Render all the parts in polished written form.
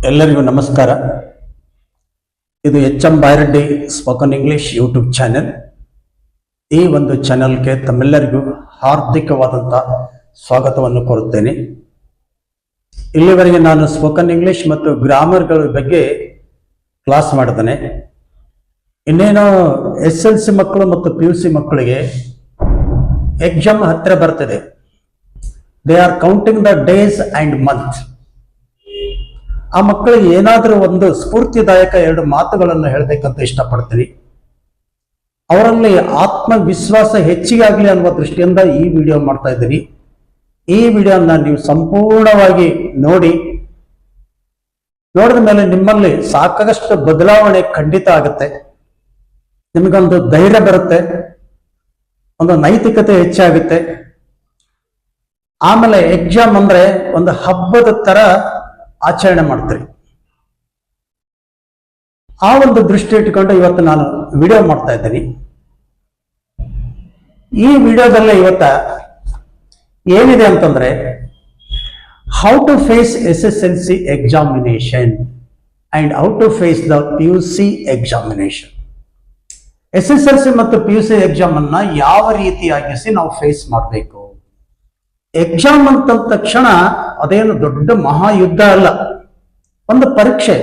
ಎಲ್ಲರಿಗೂ ನಮಸ್ಕಾರ. ಇದು HM. ಬಾಯರೆಡ್ಡಿ spoken English YouTube channel. ಈ ಒಂದು ಚಾನೆಲ್ಗೆ ತಮ್ಮೆಲ್ಲರಿಗೂ ಹಾರ್ದಿಕವಾದಂಥ ಸ್ವಾಗತವನ್ನು ಕೋರುತ್ತೇನೆ. ಇಲ್ಲಿವರೆಗೆ ನಾನು ಸ್ಪೋಕನ್ ಇಂಗ್ಲಿಷ್ ಮತ್ತು ಗ್ರಾಮರ್ಗಳ ಬಗ್ಗೆ ಕ್ಲಾಸ್ ಮಾಡಿದ್ದೇನೆ. ಇನ್ನೇನು SLC ಮಕ್ಕಳು ಮತ್ತು PUC ಮಕ್ಕಳಿಗೆ ಎಕ್ಸಾಮ್ ಹತ್ತಿರ ಬರ್ತದೆ. They are counting the days and month. ಆ ಮಕ್ಕಳಿಗೆ ಏನಾದರೂ ಒಂದು ಸ್ಫೂರ್ತಿದಾಯಕ 2 ಮಾತುಗಳನ್ನು ಹೇಳಬೇಕಂತ ಇಷ್ಟಪಡ್ತೀನಿ. ಅವರಲ್ಲಿ ಆತ್ಮವಿಶ್ವಾಸ ಹೆಚ್ಚಿಗೆ ಆಗಲಿ ಅನ್ನುವ ದೃಷ್ಟಿಯಿಂದ ಈ ವಿಡಿಯೋ ಮಾಡ್ತಾ ಇದ್ದೀನಿ. ಈ ವಿಡಿಯೋನ ನೀವು ಸಂಪೂರ್ಣವಾಗಿ ನೋಡಿದ ಮೇಲೆ ನಿಮ್ಮಲ್ಲಿ ಸಾಕಷ್ಟು ಬದಲಾವಣೆ ಖಂಡಿತ ಆಗುತ್ತೆ. ನಿಮಗೊಂದು ಧೈರ್ಯ ಬರುತ್ತೆ, ಒಂದು ನೈತಿಕತೆ ಹೆಚ್ಚಾಗುತ್ತೆ. ಆಮೇಲೆ ಎಕ್ಸಾಮ್ ಅಂದ್ರೆ ಒಂದು ಹಬ್ಬದ ತರ ಆಚರಣೆ ಮಾಡ್ತೀರಿ. ಆ ಒಂದು ದೃಷ್ಟಿ ಇಟ್ಕೊಂಡು ಇವತ್ತು ನಾನು ವಿಡಿಯೋ ಮಾಡ್ತಾ ಇದ್ದೀನಿ. ಈ ವಿಡಿಯೋದಲ್ಲಿ ಇವತ್ತ ಏನಿದೆ ಅಂತಂದ್ರೆ how to face SSLC examination and how to face the PUC examination. SSLC ಮತ್ತು PUC ಎಕ್ಸಾಮ್ ಅನ್ನ ಯಾವ ರೀತಿಯಾಗಿಸಿ ನಾವು ಫೇಸ್ ಮಾಡಬೇಕು. ಎಕ್ಸಾಮ್ ಅಂತ ತಕ್ಷಣ ಅದೇನು ದೊಡ್ಡ ಮಹಾಯುದ್ಧ ಅಲ್ಲ, ಒಂದು ಪರೀಕ್ಷೆ.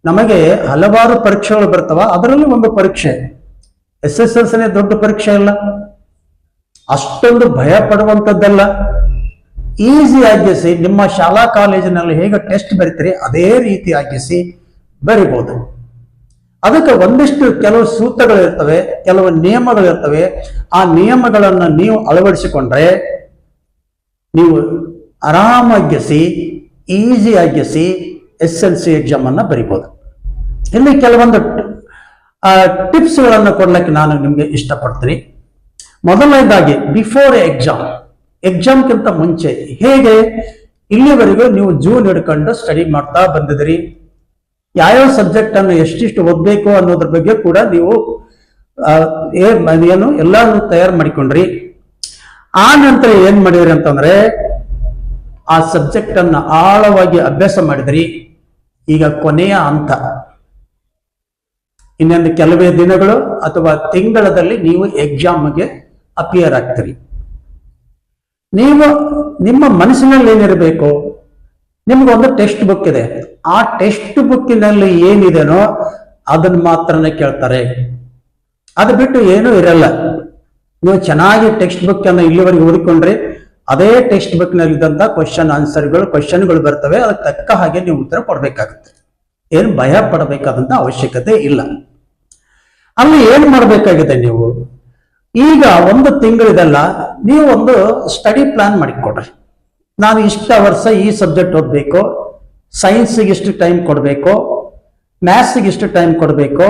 ನಮಗೆ ಹಲವಾರು ಪರೀಕ್ಷೆಗಳು ಬರ್ತವ, ಅದರಲ್ಲಿ ಒಂದು ಪರೀಕ್ಷೆ. SSLCನೇ ದೊಡ್ಡ ಪರೀಕ್ಷೆ ಅಲ್ಲ, ಅಷ್ಟೊಂದು ಭಯ ಪಡುವಂಥದ್ದಲ್ಲ. ಈಸಿ ಆಗಿಸಿ ನಿಮ್ಮ ಶಾಲಾ ಕಾಲೇಜಿನಲ್ಲಿ ಹೇಗೆ ಟೆಸ್ಟ್ ಬರೀತೀರಿ ಅದೇ ರೀತಿ ಆಗಿಸಿ ಬರಿಬಹುದು. ಅದಕ್ಕೆ ಒಂದಿಷ್ಟು ಕೆಲವು ಸೂತ್ರಗಳಿರ್ತವೆ, ಕೆಲವು ನಿಯಮಗಳಿರ್ತವೆ. ಆ ನಿಯಮಗಳನ್ನು ನೀವು ಅಳವಡಿಸಿಕೊಂಡ್ರೆ ನೀವು ಆರಾಮಾಗಿಸಿ ಈಸಿ ಆಗಿಸಿ SLC ಎಕ್ಸಾಮ್ ಅನ್ನ ಬರಿಬಹುದು. ಇಲ್ಲಿ ಕೆಲವೊಂದು ಟಿಪ್ಸ್ಗಳನ್ನು ಕೊಡ್ಲಿಕ್ಕೆ ನಾನು ನಿಮ್ಗೆ ಇಷ್ಟಪಡ್ತೀನಿ. ಮೊದಲನೇದಾಗಿ ಬಿಫೋರ್ ಎಕ್ಸಾಮ್ಗಿಂತ ಮುಂಚೆ ಹೇಗೆ ಇಲ್ಲಿವರೆಗೂ ನೀವು ಜೂನ್ ಹಿಡ್ಕೊಂಡು ಸ್ಟಡಿ ಮಾಡ್ತಾ ಬಂದಿದ್ರಿ, ಯಾವ್ಯಾವ ಸಬ್ಜೆಕ್ಟ್ ಅನ್ನು ಎಷ್ಟಿಷ್ಟು ಓದ್ಬೇಕು ಅನ್ನೋದ್ರ ಬಗ್ಗೆ ಕೂಡ ನೀವು ಏನು ಎಲ್ಲಾನು ತಯಾರು ಮಾಡಿಕೊಂಡ್ರಿ. ಆ ನಂತರ ಏನ್ ಮಾಡಿದ್ರಿ ಅಂತಂದ್ರೆ ಆ ಸಬ್ಜೆಕ್ಟ್ ಅನ್ನ ಆಳವಾಗಿ ಅಭ್ಯಾಸ ಮಾಡಿದ್ರಿ. ಈಗ ಕೊನೆಯ ಹಂತ, ಇನ್ನೊಂದು ಕೆಲವೇ ದಿನಗಳು ಅಥವಾ ತಿಂಗಳಲ್ಲಿ ನೀವು ಎಕ್ಸಾಮ್ಗೆ ಅಪಿಯರ್ ಆಗ್ತೀರಿ. ನೀವು ನಿಮ್ಮ ಮನಸ್ಸಿನಲ್ಲಿ ಏನಿರಬೇಕು, ನಿಮ್ಗೊಂದು ಟೆಕ್ಸ್ಟ್ ಬುಕ್ ಇದೆ. ಆ ಟೆಕ್ಸ್ಟ್ ಬುಕ್ಕಿನಲ್ಲಿ ಏನಿದೆನೋ ಅದನ್ನ ಮಾತ್ರನೇ ಕೇಳ್ತಾರೆ, ಅದು ಬಿಟ್ಟು ಏನೂ ಇರಲ್ಲ. ನೀವು ಚೆನ್ನಾಗಿ ಟೆಕ್ಸ್ಟ್ ಬುಕ್ ಅನ್ನು ಇಲ್ಲಿವರೆಗೆ ಓದಿಕೊಂಡ್ರೆ ಅದೇ ಟೆಕ್ಸ್ಟ್ ಬುಕ್ ನಲ್ಲಿ ಇದ್ದಂತ ಕ್ವಶನ್ಗಳು ಬರ್ತವೆ. ಅದಕ್ಕೆ ತಕ್ಕ ಹಾಗೆ ನೀವು ಉತ್ತರ ಕೊಡ್ಬೇಕಾಗುತ್ತೆ. ಏನು ಭಯ ಪಡಬೇಕಾದಂತ ಅವಶ್ಯಕತೆ ಇಲ್ಲ. ಅಲ್ಲಿ ಏನ್ ಮಾಡ್ಬೇಕಾಗಿದೆ, ನೀವು ಈಗ ಒಂದು ತಿಂಗಳಿದೆಲ್ಲ ನೀವು ಒಂದು ಸ್ಟಡಿ ಪ್ಲಾನ್ ಮಾಡಿಕೊಡ್ರಿ. ನಾನು ಇಷ್ಟ ವರ್ಷ ಈ ಸಬ್ಜೆಕ್ಟ್ ಓದ್ಬೇಕು, ಸೈನ್ಸ್ಗೆ ಇಷ್ಟು ಟೈಮ್ ಕೊಡ್ಬೇಕು, ಮ್ಯಾಥ್ಸ್ಗೆ ಇಷ್ಟು ಟೈಮ್ ಕೊಡ್ಬೇಕು,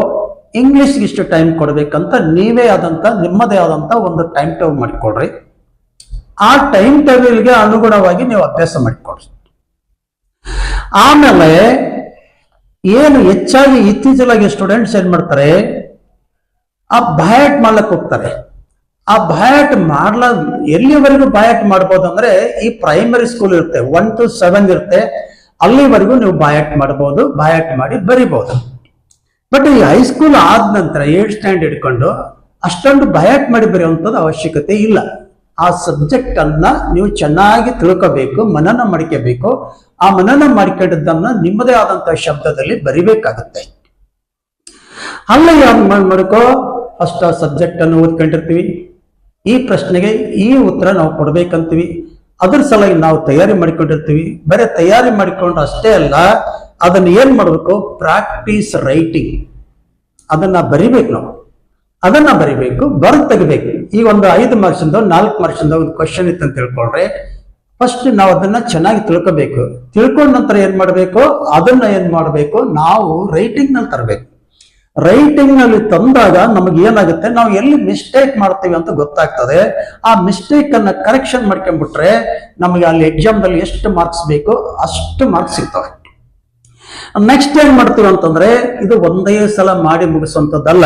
ಇಂಗ್ಲಿಷ್ಗೆ ಇಷ್ಟು ಟೈಮ್ ಕೊಡ್ಬೇಕಂತ ನೀವೇ ಆದಂತ ನಿಮ್ಮದೇ ಆದಂತ ಒಂದು ಟೈಮ್ ಟೇಬಲ್ ಮಾಡಿಕೊಡ್ರಿ. ಆ ಟೈಮ್ ಟೇಬಲ್ಗೆ ಅನುಗುಣವಾಗಿ ನೀವು ಅಭ್ಯಾಸ ಮಾಡಿಕೊಡ್ರಿ. ಆಮೇಲೆ ಏನು ಹೆಚ್ಚಾಗಿ ಇತ್ತೀಚೆಗೆ ಸ್ಟೂಡೆಂಟ್ಸ್ ಏನ್ ಮಾಡ್ತಾರೆ, ಆ ಬಯಾಟ್ ಮಾಡ್ಲಕ್ಕೆ ಹೋಗ್ತಾರೆ. ಆ ಬಯಾಟ್ ಎಲ್ಲಿವರೆಗೂ ಬಯಾಟ್ ಮಾಡ್ಬೋದು ಅಂದ್ರೆ ಈ ಪ್ರೈಮರಿ ಸ್ಕೂಲ್ ಇರುತ್ತೆ, 1 to 7 ಇರುತ್ತೆ, ಅಲ್ಲಿವರೆಗೂ ನೀವು ಬಯಾಟ್ ಮಾಡ್ಬೋದು, ಬಯಾಟ್ ಮಾಡಿ ಬರಿಬಹುದು. ಬಟ್ ಈ ಹೈಸ್ಕೂಲ್ ಆದ ನಂತರ 8th ಸ್ಟ್ಯಾಂಡರ್ಡ್ ಹಿಡ್ಕೊಂಡು ಅಷ್ಟೊಂದು ಬಯಾಟ್ ಮಾಡಿ ಬರೆಯುವಂಥದ್ದು ಅವಶ್ಯಕತೆ ಇಲ್ಲ. ಆ ಸಬ್ಜೆಕ್ಟ್ ಅನ್ನ ನೀವು ಚೆನ್ನಾಗಿ ತಿಳ್ಕೋಬೇಕು, ಮನನ ಮಾಡ್ಕೋಬೇಕು. ಆ ಮನನ ಮಾಡ್ಕೊಂಡಿದ್ದನ್ನ ನಿಮ್ಮದೇ ಆದಂತಹ ಶಬ್ದದಲ್ಲಿ ಬರಿಬೇಕಾಗತ್ತೆ. ಅಲ್ಲಿ ಮಾಡ್ಕೋ ಅಷ್ಟ ಸಬ್ಜೆಕ್ಟ್ ಅನ್ನು ಓದ್ಕೊಂಡಿರ್ತೀವಿ. ಈ ಪ್ರಶ್ನೆಗೆ ಈ ಉತ್ತರ ನಾವು ಕೊಡ್ಬೇಕಂತೀವಿ. ಅದ್ರ ಸಲುವಾಗಿ ನಾವು ತಯಾರಿ ಮಾಡಿಕೊಂಡಿರ್ತೀವಿ. ಬರೀ ತಯಾರಿ ಮಾಡಿಕೊಂಡು ಅಷ್ಟೇ ಅಲ್ಲ, ಅದನ್ನ ಏನ್ ಮಾಡ್ಬೇಕು, ಪ್ರಾಕ್ಟೀಸ್ ರೈಟಿಂಗ್ ಅದನ್ನ ಬರಿಬೇಕು. ನಾವು ಅದನ್ನ ಬರಿಬೇಕು, ಬರೆದು ತೆಗಿಬೇಕು. ಈಗ ಒಂದು 5 ಮಾರ್ಕ್ಸಿಂದ 4 ಮಾರ್ಕ್ಸಿಂದ ಒಂದು ಕ್ವಶನ್ ಇತ್ತು ಅಂತ ತಿಳ್ಕೊಂಡ್ರೆ ಫಸ್ಟ್ ನಾವು ಅದನ್ನ ಚೆನ್ನಾಗಿ ತಿಳ್ಕೋಬೇಕು. ತಿಳ್ಕೊಂಡ ನಂತರ ಏನ್ ಮಾಡ್ಬೇಕು, ಅದನ್ನ ಏನ್ ಮಾಡ್ಬೇಕು, ನಾವು ರೈಟಿಂಗ್ ನಲ್ಲಿ ತರಬೇಕು. ರೈಟಿಂಗ್ ನಲ್ಲಿ ತಂದಾಗ ನಮಗೆ ಏನಾಗುತ್ತೆ, ನಾವು ಎಲ್ಲಿ ಮಿಸ್ಟೇಕ್ ಮಾಡ್ತೀವಿ ಅಂತ ಗೊತ್ತಾಗ್ತದೆ. ಆ ಮಿಸ್ಟೇಕ್ ಅನ್ನ ಕರೆಕ್ಷನ್ ಮಾಡ್ಕೊಂಡ್ಬಿಟ್ರೆ ನಮಗೆ ಅಲ್ಲಿ ಎಕ್ಸಾಮ್ ದಲ್ಲಿ ಎಷ್ಟು ಮಾರ್ಕ್ಸ್ ಬೇಕು ಅಷ್ಟು ಮಾರ್ಕ್ಸ್ ಸಿಗ್ತವೆ. ನೆಕ್ಸ್ಟ್ ಏನ್ ಮಾಡ್ತೀವಿ ಅಂತಂದ್ರೆ ಇದು ಒಂದೇ ಸಲ ಮಾಡಿ ಮುಗಿಸುವಂತದ್ದಲ್ಲ.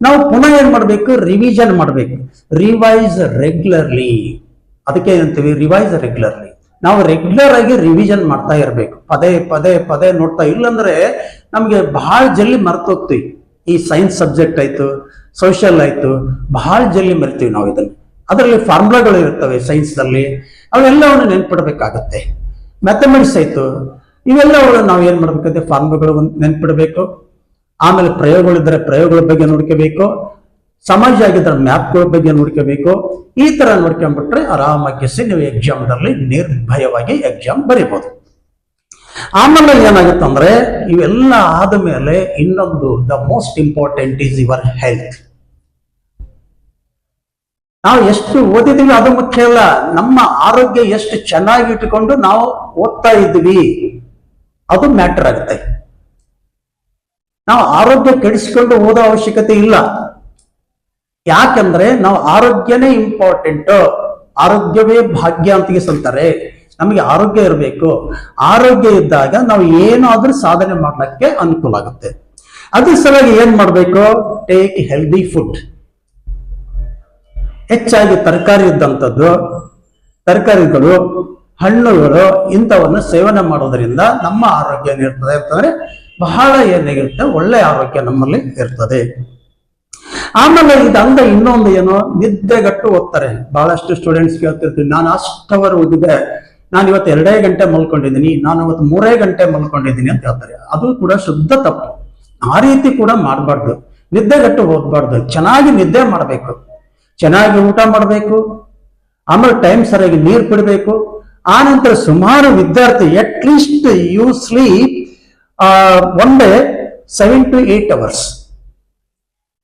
ನಾವು ಪುನಃ ಏನ್ ಮಾಡ್ಬೇಕು, ರಿವಿಷನ್ ಮಾಡ್ಬೇಕು. ರಿವೈಸ್ ರೆಗ್ಯುಲರ್ಲಿ, ಅದಕ್ಕೆ ಏನಂತೀವಿ, ರಿವೈಸ್ ರೆಗ್ಯುಲರ್ಲಿ. ನಾವು ರೆಗ್ಯುಲರ್ ಆಗಿ ರಿವಿಷನ್ ಮಾಡ್ತಾ ಇರಬೇಕು, ಪದೇ ಪದೇ ಪದೇ ನೋಡ್ತಾ. ಇಲ್ಲಂದ್ರೆ ನಮ್ಗೆ ಬಹಳ ಜಲ್ದಿ ಮರ್ತೋಗ್ತೀವಿ. ಈ ಸೈನ್ಸ್ ಸಬ್ಜೆಕ್ಟ್ ಆಯ್ತು, ಸೋಷಿಯಲ್ ಆಯ್ತು, ಬಹಳ ಜಲ್ದಿ ಮರಿತೀವಿ ನಾವು ಇದನ್ನು. ಅದರಲ್ಲಿ ಫಾರ್ಮುಲಾಗಳು ಇರ್ತವೆ ಸೈನ್ಸ್ನಲ್ಲಿ, ಅವೆಲ್ಲವನ್ನು ನೆನ್ಪಿಡ್ಬೇಕಾಗತ್ತೆ. ಮ್ಯಾಥಮೆಟಿಕ್ಸ್ ಆಯ್ತು, ಇವೆಲ್ಲವನ್ನು ನಾವು ಏನ್ ಮಾಡ್ಬೇಕಾಗುತ್ತೆ, ಫಾರ್ಮುಲಾಗಳು ನೆನ್ಪಿಡ್ಬೇಕು. ಆಮೇಲೆ ಪ್ರಯೋಗಗಳಿದ್ರೆ ಪ್ರಯೋಗಗಳ ಬಗ್ಗೆ ನೋಡ್ಕೋಬೇಕು, ಸಮಾಜ ಆಗಿದ್ರೆ ಮ್ಯಾಪ್ಗಳ ಬಗ್ಗೆ ನೋಡ್ಕೋಬೇಕು. ಈ ತರ ನೋಡ್ಕೊಂಡ್ಬಿಟ್ರೆ ಆರಾಮಾಗಿ ನೀವು ಎಕ್ಸಾಮ್ದಲ್ಲಿ ನಿರ್ಭಯವಾಗಿ ಎಕ್ಸಾಮ್ ಬರೀಬಹುದು. ಆಮೇಲೆ ಏನಾಗುತ್ತಂದ್ರೆ ಇವೆಲ್ಲ ಆದ್ಮೇಲೆ ಇನ್ನೊಂದು the most important is your health. ನಾವು ಎಷ್ಟು ಓದಿದೀವಿ ಅದು ಮುಖ್ಯ ಅಲ್ಲ, ನಮ್ಮ ಆರೋಗ್ಯ ಎಷ್ಟು ಚೆನ್ನಾಗಿ ಇಟ್ಟುಕೊಂಡು ನಾವು ಓದ್ತಾ ಇದ್ವಿ ಅದು ಮ್ಯಾಟರ್ ಆಗುತ್ತೆ. ನಾವು ಆರೋಗ್ಯ ಕೆಡಿಸಿಕೊಂಡು ಓದೋ ಅವಶ್ಯಕತೆ ಇಲ್ಲ. ಯಾಕಂದ್ರೆ ನಾವು ಆರೋಗ್ಯನೇ ಇಂಪಾರ್ಟೆಂಟ್. ಆರೋಗ್ಯವೇ ಭಾಗ್ಯ ಅಂತ ಅಂತಾರೆ. ನಮಗೆ ಆರೋಗ್ಯ ಇರಬೇಕು. ಆರೋಗ್ಯ ಇದ್ದಾಗ ನಾವು ಏನಾದ್ರೂ ಸಾಧನೆ ಮಾಡ್ಲಿಕ್ಕೆ ಅನುಕೂಲ ಆಗುತ್ತೆ. ಅದ್ರ ಸಲುವಾಗಿ ಏನ್ ಮಾಡ್ಬೇಕು, ಟೇಕ್ ಹೆಲ್ದಿ ಫುಡ್. ಹೆಚ್ಚಾಗಿ ತರಕಾರಿ ಇದ್ದಂಥದ್ದು, ತರಕಾರಿಗಳು, ಹಣ್ಣುಗಳು ಇಂಥವನ್ನು ಸೇವನೆ ಮಾಡೋದ್ರಿಂದ ನಮ್ಮ ಆರೋಗ್ಯ ಏನಿರ್ತದೆ ಅಂತಂದ್ರೆ ಬಹಳ ಏನಾಗಿರುತ್ತೆ, ಒಳ್ಳೆ ಆರೋಗ್ಯ ನಮ್ಮಲ್ಲಿ ಇರ್ತದೆ. ಆಮೇಲೆ ಇದಂದ ಇನ್ನೊಂದು ಏನು, ನಿದ್ದೆಗಟ್ಟು ಓದ್ತಾರೆ. ಬಹಳಷ್ಟು ಸ್ಟೂಡೆಂಟ್ಸ್ ಕೇಳ್ತಿರ್ತೀವಿ, ನಾನು ಅಷ್ಟವರು ಓದಿದೆ, ನಾನು ಇವತ್ತು 2 ಗಂಟೆ ಮಲ್ಕೊಂಡಿದ್ದೀನಿ, ನಾನು ಇವತ್ತು 3 ಗಂಟೆ ಮಲ್ಕೊಂಡಿದ್ದೀನಿ ಅಂತ ಹೇಳ್ತಾರೆ. ಅದು ಕೂಡ ಶುದ್ಧ ತಪ್ಪು. ಆ ರೀತಿ ಕೂಡ ಮಾಡಬಾರ್ದು. ನಿದ್ದೆಗಟ್ಟು ಓದ್ಬಾರ್ದು. ಚೆನ್ನಾಗಿ ನಿದ್ದೆ ಮಾಡಬೇಕು, ಚೆನ್ನಾಗಿ ಊಟ ಮಾಡಬೇಕು, ಆಮೇಲೆ ಟೈಮ್ ಸರಿಯಾಗಿ ನೀರು ಕುಡಿಬೇಕು. ಆ ನಂತರ ಸುಮಾರು ವಿದ್ಯಾರ್ಥಿ at least you sleep one day 7 to 8 hours.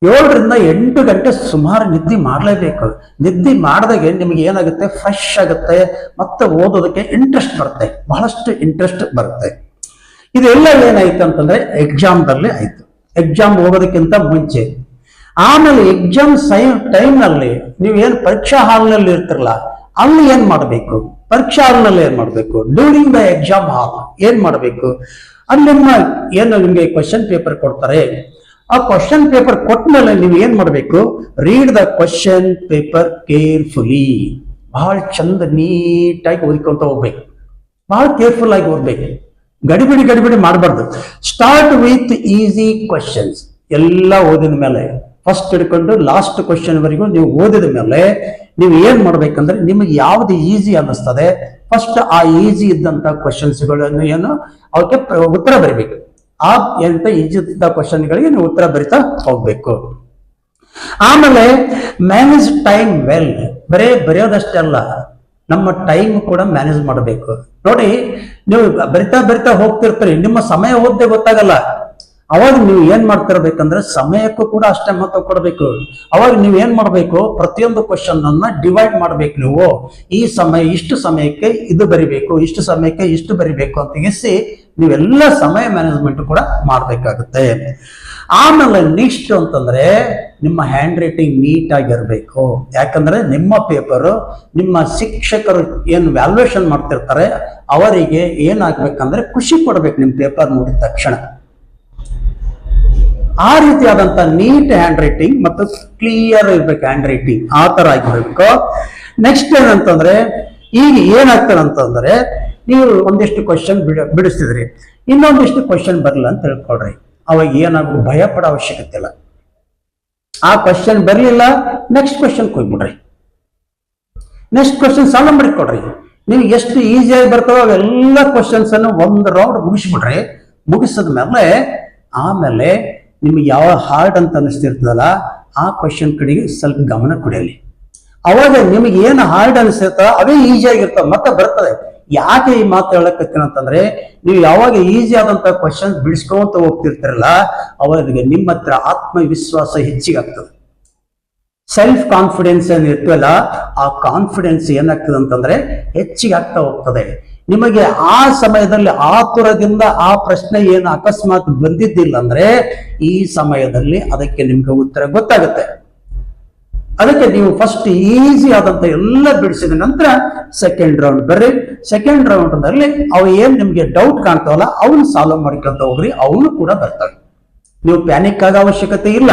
7 ರಿಂದ 8 ಗಂಟೆ ಸುಮಾರು ನಿದ್ದೆ ಮಾಡಲೇಬೇಕು. ನಿದ್ದೆ ಮಾಡಿದಾಗೆ ನಿಮ್ಗೆ ಏನಾಗುತ್ತೆ, ಫ್ರೆಶ್ ಆಗುತ್ತೆ, ಮತ್ತೆ ಓದೋದಕ್ಕೆ ಇಂಟ್ರೆಸ್ಟ್ ಬರುತ್ತೆ, ಬಹಳಷ್ಟು ಇಂಟ್ರೆಸ್ಟ್ ಬರುತ್ತೆ. ಇದೆಲ್ಲ ಏನಾಯ್ತು ಅಂತಂದ್ರೆ ಎಕ್ಸಾಮ್ದಲ್ಲಿ ಆಯ್ತು, ಎಕ್ಸಾಮ್ ಹೋಗೋದಕ್ಕಿಂತ ಮುಂಚೆ. ಆಮೇಲೆ ಎಕ್ಸಾಮ್ ಟೈಮ್ನಲ್ಲಿ ನೀವು ಏನ್ ಪರೀಕ್ಷಾ ಹಾಲ್ನಲ್ಲಿ ಇರ್ತಿರಲ್ಲ, ಅಲ್ಲಿ ಏನ್ ಮಾಡಬೇಕು, ಪರೀಕ್ಷಾ ಹಾಲ್ನಲ್ಲಿ ಏನ್ ಮಾಡಬೇಕು, ಡ್ಯೂರಿಂಗ್ ದ ಎಕ್ಸಾಮ್ ಹಾಲ್ ಏನ್ ಮಾಡಬೇಕು, ಅಲ್ಲಿ ಏನು ನಿಮ್ಗೆ ಕ್ವಶನ್ ಪೇಪರ್ ಕೊಡ್ತಾರೆ. ಆ ಕ್ವಶನ್ ಪೇಪರ್ ಕೊಟ್ಟ ಮೇಲೆ ನೀವು ಏನ್ ಮಾಡ್ಬೇಕು, read the question paper carefully. ಬಹಳ ಚಂದ ನೀಟಾಗಿ ಓದ್ಕೊಂತ ಹೋಗ್ಬೇಕು, ಬಹಳ ಕೇರ್ಫುಲ್ ಆಗಿ ಓದ್ಬೇಕು, ಗಡಿಬಿಡಿ ಮಾಡಬಾರ್ದು. Start with easy questions. ಎಲ್ಲ ಓದಿದ ಮೇಲೆ ಫಸ್ಟ್ ಹಿಡ್ಕೊಂಡು ಲಾಸ್ಟ್ ಕ್ವಶನ್ ವರೆಗೂ ನೀವು ಓದಿದ ಮೇಲೆ ನೀವು ಏನ್ ಮಾಡ್ಬೇಕಂದ್ರೆ ನಿಮಗೆ ಯಾವ್ದು ಈಸಿ ಅನ್ನಿಸ್ತದೆ ಫಸ್ಟ್ ಆ ಈಸಿ ಇದ್ದಂತ ಕ್ವಶನ್ಸ್ಗಳನ್ನು ಏನು ಅವಕ್ಕೆ ಉತ್ತರ ಬರೀಬೇಕು. ಆ ಎಂತ ಈಸಿ ಇದ್ದ ಕ್ವಶನ್ಗಳಿಗೆ ನೀವು ಉತ್ತರ ಬರಿತಾ ಹೋಗ್ಬೇಕು. ಆಮೇಲೆ ಮ್ಯಾನೇಜ್ ಟೈಮ್ ವೆಲ್. ಬರೇ ಬರೆಯೋದಷ್ಟೇ ಅಲ್ಲ, ನಮ್ಮ ಟೈಮ್ ಕೂಡ ಮ್ಯಾನೇಜ್ ಮಾಡಬೇಕು. ನೋಡಿ, ನೀವು ಬರಿತಾ ಹೋಗ್ತಿರ್ತೀರಿ, ನಿಮ್ಮ ಸಮಯ ಓದ್ದೆ ಗೊತ್ತಾಗಲ್ಲ. ಅವಾಗ ನೀವು ಏನ್ ಮಾಡ್ತಿರ್ಬೇಕಂದ್ರೆ ಸಮಯಕ್ಕೂ ಕೂಡ ಅಷ್ಟೇ ಮಹತ್ವ ಕೊಡಬೇಕು. ಅವಾಗ ನೀವು ಏನ್ ಮಾಡ್ಬೇಕು, ಪ್ರತಿಯೊಂದು ಕ್ವಶನ್ ಅನ್ನ ಡಿವೈಡ್ ಮಾಡ್ಬೇಕು. ನೀವು ಈ ಸಮಯ ಇಷ್ಟು ಸಮಯಕ್ಕೆ ಇದು ಬರಿಬೇಕು, ಇಷ್ಟು ಸಮಯಕ್ಕೆ ಇಷ್ಟು ಬರಿಬೇಕು ಅಂತ ಎಸಿ ನೀವೆಲ್ಲ ಸಮಯ ಮ್ಯಾನೇಜ್ಮೆಂಟ್ ಕೂಡ ಮಾಡ್ಬೇಕಾಗುತ್ತೆ. ಆಮೇಲೆ ನೆಕ್ಸ್ಟ್ ಅಂತಂದ್ರೆ ನಿಮ್ಮ ಹ್ಯಾಂಡ್ ರೈಟಿಂಗ್ ನೀಟ್ ಆಗಿರ್ಬೇಕು. ಯಾಕಂದ್ರೆ ನಿಮ್ಮ ಪೇಪರು ನಿಮ್ಮ ಶಿಕ್ಷಕರು ಏನು ವ್ಯಾಲ್ಯೂಯೇಷನ್ ಮಾಡ್ತಿರ್ತಾರೆ ಅವರಿಗೆ ಏನಾಗ್ಬೇಕಂದ್ರೆ ಖುಷಿ ಕೊಡ್ಬೇಕು ನಿಮ್ ಪೇಪರ್ ನೋಡಿದ ತಕ್ಷಣ. ಆ ರೀತಿಯಾದಂತ ನೀಟ್ ಹ್ಯಾಂಡ್ ರೈಟಿಂಗ್ ಮತ್ತು ಕ್ಲಿಯರ್ ಇರ್ಬೇಕು ಹ್ಯಾಂಡ್ ರೈಟಿಂಗ್, ಆ ತರ ಆಗಿರ್ಬೇಕು. ನೆಕ್ಸ್ಟ್ ಏನಂತಂದ್ರೆ ಈಗ ಏನಾಗ್ತದೆ ಅಂತಂದ್ರೆ ನೀವು ಒಂದಿಷ್ಟು ಕ್ವಶನ್ ಬಿಡಿಸ್ತಿದ್ರಿ, ಇನ್ನೊಂದಿಷ್ಟು ಕ್ವಶನ್ ಬರಲ್ಲ ಅಂತ ತಿಳ್ಕೊಳ್ರಿ. ಅವಾಗ ಏನಾದ್ರು ಭಯ ಪಡೋ ಅವಶ್ಯಕತೆ ಇಲ್ಲ. ಆ ಕ್ವಶನ್ ಬರಲಿಲ್ಲ, ನೆಕ್ಸ್ಟ್ ಕ್ವಶನ್ ಹೋಗ್ಬಿಡ್ರಿ, ನೆಕ್ಸ್ಟ್ ಕ್ವಶನ್ ಸಾಲ್ವ್ ಮಾಡಿಕೊಡ್ರಿ. ನೀವು ಎಷ್ಟು ಈಸಿಯಾಗಿ ಬರ್ತಾವ ಅವೆಲ್ಲ ಕ್ವಶನ್ಸ್ ಅನ್ನು ಒಂದು ರೌಂಡ್ ಮುಗಿಸ್ಬಿಡ್ರಿ. ಮುಗಿಸಿದ ಮೇಲೆ ಆಮೇಲೆ ನಿಮ್ಗೆ ಯಾವ ಹಾರ್ಡ್ ಅಂತ ಅನಿಸ್ತಿರ್ತದಲ್ಲ ಆ ಕ್ವಶನ್ ಕಡೆಗೆ ಸ್ವಲ್ಪ ಗಮನ ಕೊಡಲಿ. ಅವಾಗ ನಿಮಗೆ ಏನು ಹಾರ್ಡ್ ಅನಿಸ್ತಿರ್ತಾವ ಅವೇ ಈಸಿ ಆಗಿರ್ತಾವ, ಮತ್ತೆ ಬರ್ತದೆ. ಯಾಕೆ ಈ ಮಾತು ಹೇಳಕತ್ತೀನಿ ಅಂತಂದ್ರೆ ನೀವು ಯಾವಾಗ ಈಸಿ ಆದಂತ ಕ್ವಶನ್ ಬಿಡಿಸ್ಕೊಂತ ಹೋಗ್ತಿರ್ತಿರಲ್ಲ ಅವಾಗ ನಿಮ್ಮ ಹತ್ರ ಆತ್ಮವಿಶ್ವಾಸ ಹೆಚ್ಚಿಗೆ ಆಗ್ತದೆ. ಸೆಲ್ಫ್ ಕಾನ್ಫಿಡೆನ್ಸ್ ಏನ್ ಇರ್ತವಲ್ಲ ಆ ಕಾನ್ಫಿಡೆನ್ಸ್ ಏನಾಗ್ತದೆ ಅಂತಂದ್ರೆ ಹೆಚ್ಚಿಗೆ ಆಗ್ತಾ ಹೋಗ್ತದೆ. ನಿಮಗೆ ಆ ಸಮಯದಲ್ಲಿ ಆತುರದಿಂದ ಆ ಪ್ರಶ್ನೆ ಏನು ಅಕಸ್ಮಾತ್ ಬಂದಿದ್ದಿಲ್ಲ ಅಂದ್ರೆ ಈ ಸಮಯದಲ್ಲಿ ಅದಕ್ಕೆ ನಿಮ್ಗೆ ಉತ್ತರ ಗೊತ್ತಾಗುತ್ತೆ. ಅದಕ್ಕೆ ನೀವು ಫಸ್ಟ್ ಈಸಿ ಆದಂತ ಎಲ್ಲ ಬಿಡಿಸಿದ ನಂತರ ಸೆಕೆಂಡ್ ರೌಂಡ್ ಬರ್ರಿ. ಸೆಕೆಂಡ್ ರೌಂಡ್ ನಲ್ಲಿ ಅವು ಏನ್ ನಿಮ್ಗೆ ಡೌಟ್ ಕಾಣ್ತಾವಲ್ಲ ಅವನು ಸಾಲ್ವ್ ಮಾಡ್ಕೊಂತ ಹೋಗ್ರಿ, ಅವನು ಕೂಡ ಬರ್ತವೆ. ನೀವು ಪ್ಯಾನಿಕ್ ಆಗೋ ಅವಶ್ಯಕತೆ ಇಲ್ಲ.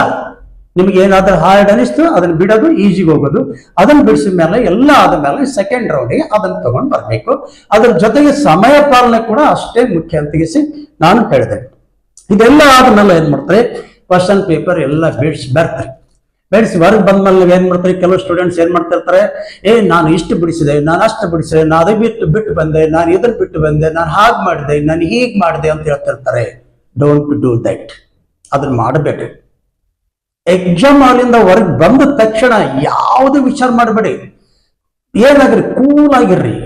ನಿಮ್ಗೆ ಏನಾದ್ರೂ ಹಾರ್ಡ್ ಅನಿಸ್ತು ಅದನ್ನ ಬಿಡೋದು, ಈಜಿಗೆ ಹೋಗೋದು. ಅದನ್ನ ಬಿಡಿಸಿದ ಮೇಲೆ ಎಲ್ಲ ಆದ್ಮೇಲೆ ಸೆಕೆಂಡ್ ರೌಂಡಿಗೆ ಅದನ್ನ ತಗೊಂಡ್ ಬರ್ಬೇಕು. ಅದ್ರ ಜೊತೆಗೆ ಸಮಯ ಪಾಲನೆ ಕೂಡ ಅಷ್ಟೇ ಮುಖ್ಯ ಅಂತ ನಾನು ಹೇಳಿದೆ. ಇದೆಲ್ಲ ಆದ್ಮೇಲೆ ಏನ್ ಮಾಡ್ತಾರೆ, ಕ್ವಶನ್ ಪೇಪರ್ ಎಲ್ಲ ಬರ್ತಾರೆ. ಬಿಡಿಸಿ ಹೊರಗೆ ಬಂದ್ಮೇಲೆ ನೀವು ಏನ್ ಮಾಡ್ತಾರೆ, ಕೆಲವು ಸ್ಟೂಡೆಂಟ್ಸ್ ಏನ್ ಮಾಡ್ತಿರ್ತಾರೆ, ನಾನು ಇಷ್ಟು ಬಿಡಿಸಿದೆ, ನಾನು ಅಷ್ಟು ಬಿಡಿಸಿದೆ, ನಾನು ಅದು ಬಿಟ್ಟು ಬಂದೆ, ನಾನು ಇದನ್ನ ಬಿಟ್ಟು ಬಂದೆ, ನಾನು ಹಾಗೆ ಮಾಡಿದೆ, ನಾನು ಹೀಗೆ ಮಾಡಿದೆ ಅಂತ ಹೇಳ್ತಿರ್ತಾರೆ. Don't do that. ಅದನ್ನ ಮಾಡಬೇಡಿ. ಎಕ್ಸಾಮ್ ಹಾಲಿಂದ ಹೊರಗೆ ಬಂದ ತಕ್ಷಣ ಯಾವುದು ವಿಚಾರ ಮಾಡಬೇಡಿ. ಏನಾಗ್ರಿ, ಕೂಲ್ ಆಗಿರ್ರಿ,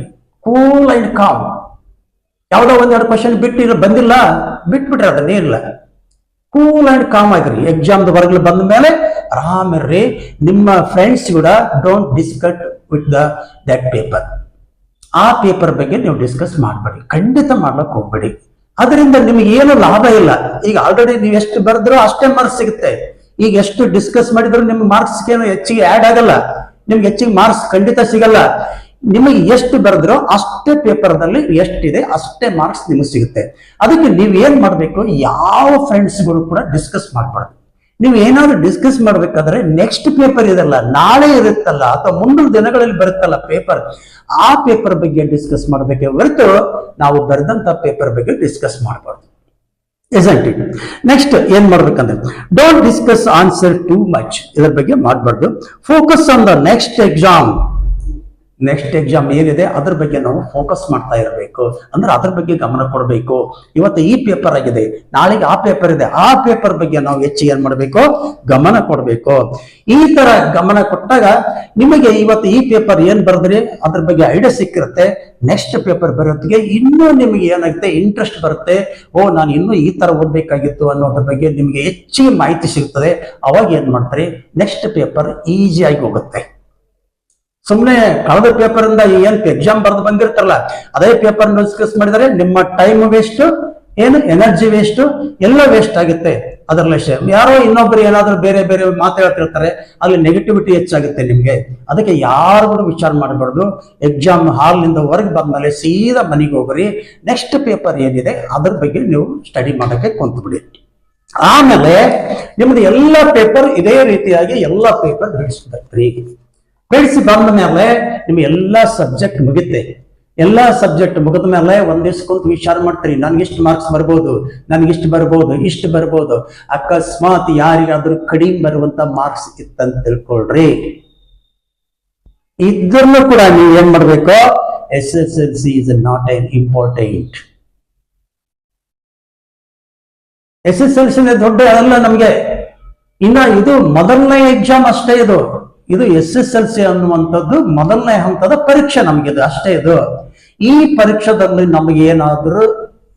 ಕೂಲ್ ಅಂಡ್ ಕಾಮ್. ಯಾವ್ದೋ ಒಂದೆರಡು ಕ್ವಶನ್ ಬಿಟ್ಟು ಬಂದಿಲ್ಲ, ಬಿಟ್ಬಿಟ್ರೆ ಅದನ್ನೇನಿಲ್ಲ. ಕೂಲ್ ಅಂಡ್ ಕಾಮ್ ಆಗಿರಿ. ಎಕ್ಸಾಮ್ದ ಹೊರಗಡೆ ಬಂದ ಮೇಲೆ ಆರಾಮಿರ್ರಿ. ನಿಮ್ಮ ಫ್ರೆಂಡ್ಸ್ ಕೂಡ don't discuss with that paper. ಆ ಪೇಪರ್ ಬಗ್ಗೆ ನೀವು ಡಿಸ್ಕಸ್ ಮಾಡಬೇಡಿ, ಖಂಡಿತ ಮಾಡ್ಲಕ್ ಹೋಗ್ಬೇಡಿ. ಅದರಿಂದ ನಿಮ್ಗೆ ಏನು ಲಾಭ ಇಲ್ಲ. ಈಗ ಆಲ್ರೆಡಿ ನೀವು ಎಷ್ಟು ಬರೆದ್ರೂ ಅಷ್ಟೇ ಮಾರ್ಕ್ಸ್ ಸಿಗುತ್ತೆ. ಈಗ ಎಷ್ಟು ಡಿಸ್ಕಸ್ ಮಾಡಿದ್ರು ನಿಮ್ಗೆ ಮಾರ್ಕ್ಸ್ ಏನು ಹೆಚ್ಚಿಗೆ ಆಡ್ ಆಗಲ್ಲ, ನಿಮ್ಗೆ ಹೆಚ್ಚಿಗೆ ಮಾರ್ಕ್ಸ್ ಖಂಡಿತ ಸಿಗಲ್ಲ. ನಿಮಗೆ ಎಷ್ಟು ಬರೆದ್ರೋ ಅಷ್ಟೇ ಪೇಪರ್ದಲ್ಲಿ ಎಷ್ಟಿದೆ ಅಷ್ಟೇ ಮಾರ್ಕ್ಸ್ ನಿಮಗೆ ಸಿಗುತ್ತೆ. ಅದಕ್ಕೆ ನೀವು ಏನ್ ಮಾಡ್ಬೇಕು, ಯಾವ ಫ್ರೆಂಡ್ಸ್ಗಳು ಕೂಡ ಡಿಸ್ಕಸ್ ಮಾಡಬಾರ್ದು. ನೀವು ಏನಾದ್ರು ಡಿಸ್ಕಸ್ ಮಾಡ್ಬೇಕಾದ್ರೆ ನೆಕ್ಸ್ಟ್ ಪೇಪರ್ ಇದಲ್ಲ, ನಾಳೆ ಇರುತ್ತಲ್ಲ ಅಥವಾ ಮುಂದಿನ ದಿನಗಳಲ್ಲಿ ಬರುತ್ತಲ್ಲ ಪೇಪರ್, ಆ ಪೇಪರ್ ಬಗ್ಗೆ ಡಿಸ್ಕಸ್ ಮಾಡ್ಬೇಕೆ ಹೊರತು ನಾವು ಬರೆದಂತ ಪೇಪರ್ ಬಗ್ಗೆ ಡಿಸ್ಕಸ್ ಮಾಡಬಾರ್ದು. isn't it? ನೆಕ್ಸ್ಟ್ ಏನ್ ಮಾಡ್ಬೇಕಂದ್ರೆ, don't discuss answer too much. ಇದರ ಬಗ್ಗೆ ಮಾಡಬಾರ್ದು. Focus on the next exam. Next exam ಏನಿದೆ ಅದ್ರ ಬಗ್ಗೆ ನಾವು ಫೋಕಸ್ ಮಾಡ್ತಾ ಇರಬೇಕು. ಅಂದ್ರೆ ಅದ್ರ ಬಗ್ಗೆ ಗಮನ ಕೊಡಬೇಕು. ಇವತ್ತು ಈ ಪೇಪರ್ ಆಗಿದೆ, ನಾಳೆಗೆ ಆ ಪೇಪರ್ ಇದೆ, ಆ ಪೇಪರ್ ಬಗ್ಗೆ ನಾವು ಹೆಚ್ಚಿಗೆ ಏನ್ ಮಾಡ್ಬೇಕು, ಗಮನ ಕೊಡಬೇಕು. ಈ ತರ ಗಮನ ಕೊಟ್ಟಾಗ ನಿಮಗೆ ಇವತ್ತು ಈ ಪೇಪರ್ ಏನ್ ಬರೆದ್ರಿ ಅದ್ರ ಬಗ್ಗೆ ಐಡಿಯಾ ಸಿಕ್ಕಿರುತ್ತೆ. ನೆಕ್ಸ್ಟ್ ಪೇಪರ್ ಬರೋತ್ತಿಗೆ ಇನ್ನೂ ನಿಮಗೆ ಏನಾಗುತ್ತೆ, ಇಂಟ್ರೆಸ್ಟ್ ಬರುತ್ತೆ. ನಾನು ಇನ್ನೂ ಈ ತರ ಓದ್ಬೇಕಾಗಿತ್ತು ಅನ್ನೋದ್ರ ಬಗ್ಗೆ ನಿಮಗೆ ಹೆಚ್ಚಿಗೆ ಮಾಹಿತಿ ಸಿಗ್ತದೆ. ಅವಾಗ ಏನ್ ಮಾಡ್ತಾರೆ, ನೆಕ್ಸ್ಟ್ ಪೇಪರ್ ಈಸಿಯಾಗಿ ಹೋಗುತ್ತೆ. ಸುಮ್ಮನೆ ಕಳೆದ ಪೇಪರ್ ಇಂದ ಏನ್ ಎಕ್ಸಾಮ್ ಬರೆದು ಬಂದಿರ್ತಾರಲ್ಲ ಅದೇ ಪೇಪರ್ ಡಿಸ್ಕಸ್ ಮಾಡಿದರೆ ನಿಮ್ಮ ಟೈಮ್ ವೇಸ್ಟ್, ಏನು ಎನರ್ಜಿ ವೇಸ್ಟ್, ಎಲ್ಲ ವೇಸ್ಟ್ ಆಗುತ್ತೆ. ಅದರಲ್ಲಿ ಯಾರೋ ಇನ್ನೊಬ್ರು ಏನಾದ್ರೂ ಬೇರೆ ಬೇರೆ ಮಾತಾಡ್ತಿರ್ತಾರೆ, ಅಲ್ಲಿ ನೆಗೆಟಿವಿಟಿ ಹೆಚ್ಚಾಗುತ್ತೆ ನಿಮ್ಗೆ. ಅದಕ್ಕೆ ಯಾರು ಕೂಡ ವಿಚಾರ ಮಾಡಬಾರ್ದು. ಎಕ್ಸಾಮ್ ಹಾಲ್ನಿಂದ ಹೊರಗೆ ಬಂದ್ಮೇಲೆ ಸೀದಾ ಮನೆಗೆ ಹೋಗ್ರಿ. ನೆಕ್ಸ್ಟ್ ಪೇಪರ್ ಏನಿದೆ ಅದ್ರ ಬಗ್ಗೆ ನೀವು ಸ್ಟಡಿ ಮಾಡಕ್ಕೆ ಕುಂತ್ಬಿಡಿ. ಆಮೇಲೆ ನಿಮ್ದು ಎಲ್ಲ ಪೇಪರ್ ಇದೇ ರೀತಿಯಾಗಿ ಎಲ್ಲ ಪೇಪರ್ ಬಿಡಿಸ್ಬಿಡ್ತೀರಿ. ಬಿಡಿಸಿ ಬಂದ ಮೇಲೆ ನಿಮ್ಗೆ ಎಲ್ಲಾ ಸಬ್ಜೆಕ್ಟ್ ಮುಗಿತೆ. ಎಲ್ಲಾ ಸಬ್ಜೆಕ್ಟ್ ಮುಗಿದ ಮೇಲೆ ಒಂದಿವ್ಸ ಕುಂತು ವಿಚಾರ ಮಾಡ್ತೀರಿ, ನನ್ಗಿಷ್ಟು ಮಾರ್ಕ್ಸ್ ಬರ್ಬೋದು, ನನ್ಗಿಷ್ಟು ಬರ್ಬೋದು, ಇಷ್ಟು ಬರ್ಬೋದು. ಅಕಸ್ಮಾತ್ ಯಾರಿಗಾದ್ರೂ ಕಡಿಮೆ ಬರುವಂತ ಮಾರ್ಕ್ಸ್ ಇತ್ತಂತ ತಿಳ್ಕೊಳ್ರಿ. ಇದ್ರೂ ಕೂಡ ನೀವು ಏನ್ ಮಾಡ್ಬೇಕು, SSLC is not an important. SSLC ದೊಡ್ಡ ಅಲ್ಲ ನಮ್ಗೆ. ಇನ್ನ ಇದು ಮೊದಲನೇ ಎಕ್ಸಾಮ್ ಅಷ್ಟೇ. ಇದು SSLC ಅನ್ನುವಂಥದ್ದು ಮೊದಲನೇ ಹಂತದ ಪರೀಕ್ಷೆ ನಮಗಿದು ಅಷ್ಟೇ. ಇದು ಈ ಪರೀಕ್ಷೆದಲ್ಲಿ ನಮಗೆ ಏನಾದ್ರೂ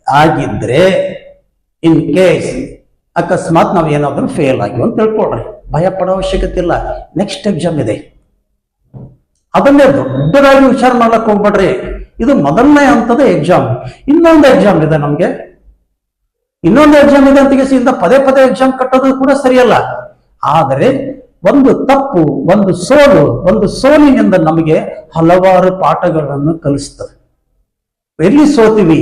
ಆಗಿದ್ರೆ, ಇನ್ ಕೇಸ್ ಅಕಸ್ಮಾತ್ ನಾವ್ ಏನಾದ್ರೂ ಫೇಲ್ ಆಗಿವಿ ಅಂತ ತಿಳ್ಕೊಳ್ರಿ, ಭಯ ಪಡೋ ಅವಶ್ಯಕತೆ ಇಲ್ಲ. ನೆಕ್ಸ್ಟ್ ಎಕ್ಸಾಮ್ ಇದೆ, ಅದನ್ನೇ ದೊಡ್ಡದಾಗಿ ವಿಚಾರ ಮಾಡ್ಲಕ್ ಹೋಗ್ಬೇಡ್ರಿ. ಇದು ಮೊದಲನೇ ಹಂತದ ಎಕ್ಸಾಮ್. ಇನ್ನೊಂದು ಎಕ್ಸಾಮ್ ಇದೆ ನಮ್ಗೆ, ಇನ್ನೊಂದು ಎಕ್ಸಾಮ್ ಇದೆ ಅಂತ ಪದೇ ಪದೇ ಎಕ್ಸಾಮ್ ಕಟ್ಟೋದು ಕೂಡ ಸರಿಯಲ್ಲ. ಆದರೆ ಒಂದು ತಪ್ಪು, ಒಂದು ಸೋಲಿನಿಂದ ನಮಗೆ ಹಲವಾರು ಪಾಠಗಳನ್ನು ಕಲಿಸ್ತದೆ. ಎಲ್ಲಿ ಸೋತೀವಿ,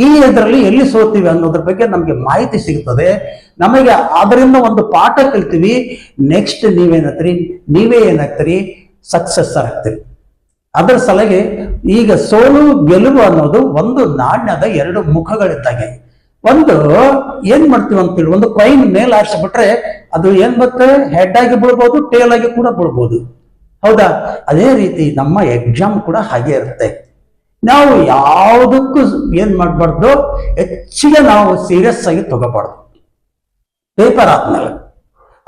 ಈ ಇದರಲ್ಲಿ ಎಲ್ಲಿ ಸೋತೀವಿ ಅನ್ನೋದ್ರ ಬಗ್ಗೆ ನಮಗೆ ಮಾಹಿತಿ ಸಿಗ್ತದೆ. ನಮಗೆ ಅದರಿಂದ ಒಂದು ಪಾಠ ಕಲಿತೀವಿ. ನೆಕ್ಸ್ಟ್ ನೀವೇ ಏನಾಗ್ತೀರಿ, ಸಕ್ಸಸ್ಸರ್ ಆಗ್ತೀರಿ. ಅದರ ಸಲಹೆ ಈಗ ಸೋಲು ಗೆಲುವು ಅನ್ನೋದು ಒಂದು ನಾಣ್ಯದ ಎರಡು ಮುಖಗಳಿದ್ದಾಗೆ. ಒಂದು ಏನ್ ಮಾಡ್ತೀವಿ ಅಂತೇಳಿ, ಒಂದು ಕಾಯಿನ್ ಮೇಲೆ ಹಾರಿಸ್ಬಿಟ್ರೆ ಅದು ಏನ್ ಬರ್ತದೆ, ಹೆಡ್ ಆಗಿ ಬೀಳ್ಬೋದು, ಟೇಲ್ ಆಗಿ ಕೂಡ ಬೀಳ್ಬೋದು. ಹೌದಾ? ಅದೇ ರೀತಿ ನಮ್ಮ ಎಕ್ಸಾಮ್ ಕೂಡ ಹಾಗೆ ಇರುತ್ತೆ. ನಾವು ಯಾವುದಕ್ಕೂ ಏನ್ ಮಾಡ್ಬಾರ್ದು, ಹೆಚ್ಚಿಗೆ ನಾವು ಸೀರಿಯಸ್ ಆಗಿ ತಗೋಬಾರ್ದು ಪೇಪರ್ ಆದ್ಮೇಲೆ.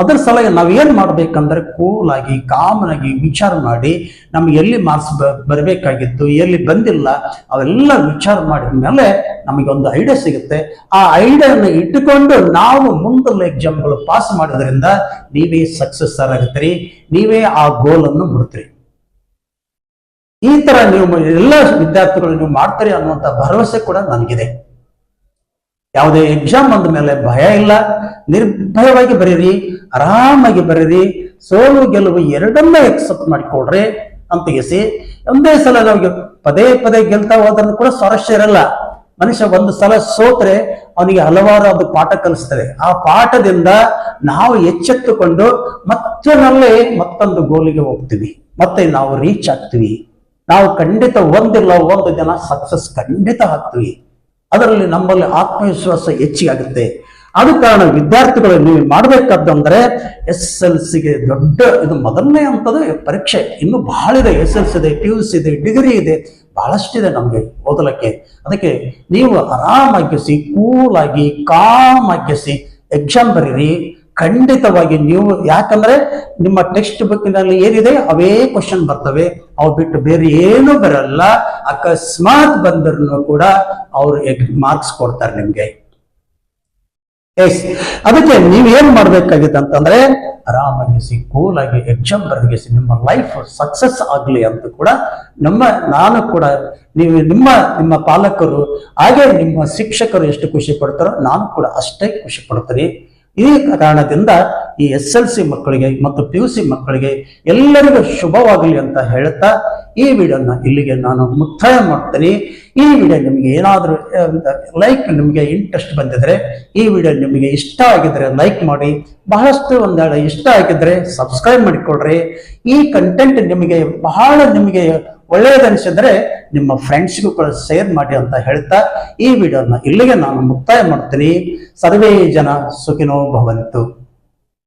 ಅದ್ರ ಸಲಹೆ ನಾವ್ ಏನ್ ಮಾಡ್ಬೇಕಂದ್ರೆ, ಕೂಲ್ ಆಗಿ ಕಾಮನ್ ಆಗಿ ವಿಚಾರ ಮಾಡಿ ನಮ್ಗೆ ಎಲ್ಲಿ ಮಾರ್ಕ್ಸ್ ಬರಬೇಕಾಗಿತ್ತು, ಎಲ್ಲಿ ಬಂದಿಲ್ಲ, ಅವೆಲ್ಲ ವಿಚಾರ ಮಾಡಿದ ಮೇಲೆ ನಮಗೆ ಒಂದು ಐಡಿಯಾ ಸಿಗುತ್ತೆ. ಆ ಐಡಿಯಾನ ಇಟ್ಟುಕೊಂಡು ನಾವು ಮುಂದಿನ ಎಕ್ಸಾಮ್ಗಳು ಪಾಸ್ ಮಾಡೋದ್ರಿಂದ ನೀವೇ ಸಕ್ಸಸ್ಸರ್ ಆಗುತ್ತೀರಿ, ನೀವೇ ಆ ಗೋಲ್ ಅನ್ನು ಮುಡ್ತೀರಿ. ಈ ತರ ನೀವು ಎಲ್ಲ ವಿದ್ಯಾರ್ಥಿಗಳು ನೀವು ಮಾಡ್ತೀರಿ ಅನ್ನುವಂತ ಭರವಸೆ ಕೂಡ ನನಗಿದೆ. ಯಾವುದೇ ಎಕ್ಸಾಮ್ ಅಂದ ಮೇಲೆ ಭಯ ಇಲ್ಲ, ನಿರ್ಭಯವಾಗಿ ಬರೀರಿ, ಆರಾಮಾಗಿ ಬರೀರಿ. ಸೋಲು ಗೆಲುವು ಎರಡನ್ನ ಎಕ್ಸೆಪ್ಟ್ ಮಾಡಿಕೊಡ್ರಿ ಅಂತ ಒಂದೇ ಸಲ ನಾವು ಪದೇ ಪದೇ ಗೆಲ್ತಾ ಹೋದ್ರೂ ಕೂಡ ಸ್ವಾರಸ್ಯ ಇರಲ್ಲ. ಮನುಷ್ಯ ಒಂದು ಸಲ ಸೋತ್ರೆ ಅವನಿಗೆ ಹಲವಾರು ಅದು ಪಾಠ ಕಲಿಸ್ತದೆ. ಆ ಪಾಠದಿಂದ ನಾವು ಎಚ್ಚೆತ್ತುಕೊಂಡು ಮತ್ತೊಂದು ಗೋಲಿಗೆ ಹೋಗ್ತೀವಿ, ಮತ್ತೆ ನಾವು ರೀಚ್ ಆಗ್ತೀವಿ. ನಾವು ಖಂಡಿತ ಒಂದಿಲ್ಲ ಒಂದು ದಿನ ಸಕ್ಸಸ್ ಖಂಡಿತ ಆಗ್ತೀವಿ. ಅದರಲ್ಲಿ ನಮ್ಮಲ್ಲಿ ಆತ್ಮವಿಶ್ವಾಸ ಹೆಚ್ಚಿಗೆ. ಆದ ಕಾರಣ ವಿದ್ಯಾರ್ಥಿಗಳು ನೀವು ಮಾಡಬೇಕಾದಂದ್ರೆ SSLCಗೆ ದೊಡ್ಡ ಇದು ಮೊದಲನೇ ಹಂತದ ಪರೀಕ್ಷೆ. ಇನ್ನು ಬಹಳ ಇದೆ. SSLC ಇದೆ, PUC ಇದೆ, ಡಿಗ್ರಿ ಇದೆ, ಬಹಳಷ್ಟಿದೆ ನಮ್ಗೆ ಓದಲಿಕ್ಕೆ. ಅದಕ್ಕೆ ನೀವು ಆರಾಮಾಗಿಸಿ, ಕೂಲಾಗಿ, ಕಾಮ್ ಆಗಿಸಿ ಎಕ್ಸಾಮ್ ಬರೀರಿ. ಖಂಡಿತವಾಗಿ ನೀವು, ಯಾಕಂದ್ರೆ ನಿಮ್ಮ ಟೆಕ್ಸ್ಟ್ ಬುಕ್ಕಿನಲ್ಲಿ ಏನಿದೆ ಅವೇ ಕ್ವಶನ್ ಬರ್ತವೆ, ಅವು ಬಿಟ್ಟು ಬೇರೆ ಏನು ಬರಲ್ಲ. ಅಕಸ್ಮಾತ್ ಬಂದರೂ ಕೂಡ ಅವ್ರು ಮಾರ್ಕ್ಸ್ ಕೊಡ್ತಾರೆ ನಿಮ್ಗೆ. ಅದಕ್ಕೆ ನೀವೇನ್ ಮಾಡ್ಬೇಕಾಗಿದೆ ಅಂತಂದ್ರೆ ಆರಾಮಾಗಿಸಿ, ಕೂಲಾಗಿ ಎಕ್ಸಾಮ್ ಬರೆದಿಸಿ ನಿಮ್ಮ ಲೈಫ್ ಸಕ್ಸಸ್ ಆಗ್ಲಿ ಅಂತ ಕೂಡ ನಾನು ಕೂಡ ನಿಮ್ಮ ಪಾಲಕರು ಹಾಗೆ ನಿಮ್ಮ ಶಿಕ್ಷಕರು ಎಷ್ಟು ಖುಷಿ ಪಡ್ತಾರೋ ನಾನು ಕೂಡ ಅಷ್ಟೇ ಖುಷಿ ಪಡ್ತೀನಿ. ಈ ಕಾರಣದಿಂದ ಈ SSLC ಮಕ್ಕಳಿಗೆ ಮತ್ತು PUC ಮಕ್ಕಳಿಗೆ ಎಲ್ಲರಿಗೂ ಶುಭವಾಗಲಿ ಅಂತ ಹೇಳ್ತಾ ಈ ವಿಡಿಯೋನ ಇಲ್ಲಿಗೆ ನಾನು ಮುಕ್ತಾಯ ಮಾಡ್ತೀನಿ. ಈ ವಿಡಿಯೋ ನಿಮಗೆ ಏನಾದರೂ ನಿಮಗೆ ಇಂಟ್ರೆಸ್ಟ್ ಬಂದಿದ್ರೆ, ಈ ವಿಡಿಯೋ ನಿಮಗೆ ಇಷ್ಟ ಆಗಿದ್ರೆ ಲೈಕ್ ಮಾಡಿ, ಬಹಳಷ್ಟು ಒಂದೆರಡು ಇಷ್ಟ ಆಗಿದ್ರೆ ಸಬ್ಸ್ಕ್ರೈಬ್ ಮಾಡಿಕೊಳ್ರಿ. ಈ ಕಂಟೆಂಟ್ ನಿಮಗೆ ಒಳ್ಳೆಯದನಿಸಿದ್ರೆ ನಿಮ್ಮ ಫ್ರೆಂಡ್ಸ್ಗೂ ಕೂಡ ಶೇರ್ ಮಾಡಿ ಅಂತ ಹೇಳ್ತಾ ಈ ವಿಡಿಯೋನ ಇಲ್ಲಿಗೆ ನಾನು ಮುಕ್ತಾಯ ಮಾಡ್ತೀನಿ. ಸರ್ವೇ ಜನ ಸುಖಿನೋ ಭವಂತು.